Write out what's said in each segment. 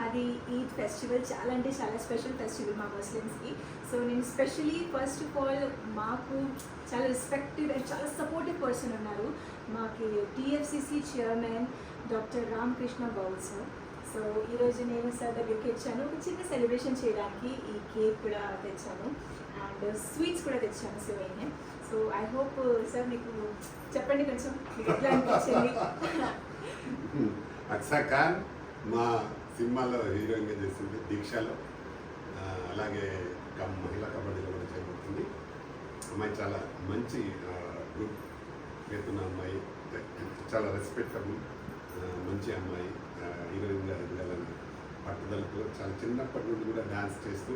మాది ఈద్ ఫెస్టివల్ చాలా అంటే చాలా స్పెషల్ ఫెస్టివల్ మా ముస్లిమ్స్కి. సో నేను స్పెషలీ ఫస్ట్ ఆఫ్ ఆల్ మాకు చాలా రెస్పెక్టెడ్ అండ్ చాలా సపోర్టివ్ పర్సన్ ఉన్నారు మాకి TFCC chairman doctor Ramakrishna Goud sir. So ఈరోజు నేను సార్ దగ్గరికి వచ్చాను ఒక చిన్న సెలబ్రేషన్ చేయడానికి. ఈ కేక్ కూడా తెచ్చాను అండ్ స్వీట్స్ కూడా తెచ్చాను సేవైనా. సో ఐ హోప్ సార్ మీకు చెప్పండి కొంచెం మీకు ఎట్లా అనిపించింది. అక్సా ఖాన్ మా సినిమాలో హీరోయిన్గా చేసింది దీక్షలో, అలాగే మహిళా కబడ్డీలో కూడా చేయబడుతుంది. అమ్మాయి చాలా మంచి గుడ్ పేరున్న అమ్మాయి, చాలా రెస్పెక్టబుల్ మంచి అమ్మాయి. హీరోయిన్గా ఎదగాలని పట్టుదలతో చాలా చిన్నప్పటి నుండి కూడా డ్యాన్స్ చేస్తూ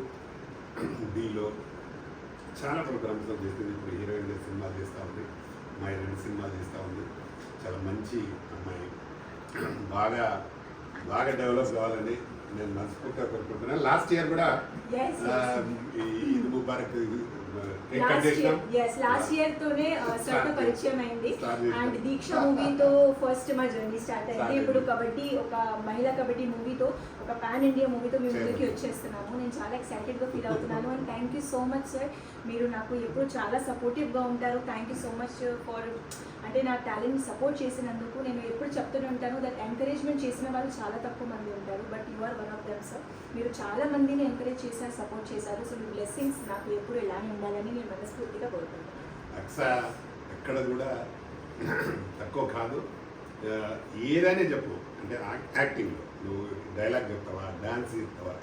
డీలో చాలా ప్రోగ్రామ్స్లో చేస్తుంది. ఇప్పుడు హీరోయిన్గా సినిమాలు చేస్తూ ఉంది, అమ్మాయి 2 సినిమాలు చేస్తూ ఉంది. చాలా మంచి అమ్మాయి, బాగా బాగా డెవలప్ కావాలని నేను మనస్ఫూర్తిగా కోరుకుంటున్నాను. లాస్ట్ ఇయర్ కూడా ఈద్ ముబారక్ లాస్ట్ ఇయర్ తోనే సార్ పరిచయం అయింది అండ్ దీక్ష మూవీతో ఫస్ట్ మా జర్నీ స్టార్ట్ అయింది. ఇప్పుడు కబడ్డీ ఒక మహిళా కబడ్డీ మూవీతో ఒక పాన్ ఇండియా మూవీతో మీ ముందుకి వచ్చేస్తున్నాము. నేను చాలా ఎక్సైటెడ్గా ఫీల్ అవుతున్నాను and thank you so much sir. మీరు నాకు ఎప్పుడు చాలా సపోర్టివ్గా ఉంటారు. Thank you so much for అంటే నా టాలెంట్ సపోర్ట్ చేసినందుకు. నేను ఎప్పుడు చెప్తూనే ఉంటాను దట్ ఎంకరేజ్మెంట్ చేసిన వాళ్ళు చాలా తక్కువ మంది ఉంటారు, but you are one of them sir. మీరు చాలా మందిని ఎంకరేజ్ చేశారు, సపోర్ట్ చేశారు. సో మీ బ్లెస్సింగ్స్ నాకు ఎప్పుడు ఇలానే ఉండాలని నేను మనస్ఫూర్తిగా కోరుకుంటున్నాను. అక్సా ఎక్కడ కూడా తక్కువ కాదు, ఏదైనా చెప్పు. అంటే యాక్టింగ్లో నువ్వు డైలాగ్ చెప్తావా, డాన్స్ చెప్తావా,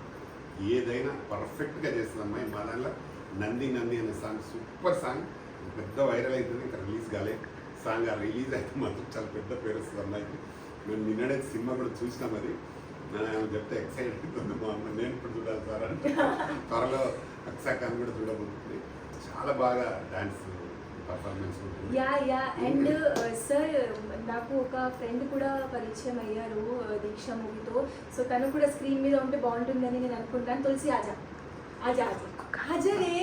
ఏదైనా పర్ఫెక్ట్గా చేస్తుంది అమ్మాయి. మా దాంట్లో నంది నంది అనే సాంగ్ సూపర్ సాంగ్, పెద్ద వైరల్ అవుతుంది. ఇంకా రిలీజ్ కాలే సాంగ్. ఆ రిలీజ్ అయితే మాత్రం చాలా పెద్ద పేరు వస్తుంది అమ్మాయికి. మేము నిన్ననే సినిమా కూడా చూసినాం. అది నేను చెప్తే ఎక్సైట్ అవుతుంది మా అమ్మ. నేను ఇప్పుడు చూడాలి సార్ అంటే త్వరలో అక్సా ఖాన్ కూడా చూడబోతుంది. చాలా బాగా డాన్స్ పర్ఫార్మెన్స్ ఉంటుంది. అండ్ సార్ నాకు ఒక ఫ్రెండ్ కూడా పరిచయం అయ్యారు దీక్ష మూవీతో. సో తను కూడా స్క్రీన్ మీద ఉంటే బాగుంటుందని నేను అనుకుంటాను. తులసి ఆజా ఆజా ఆజా ఆజా రే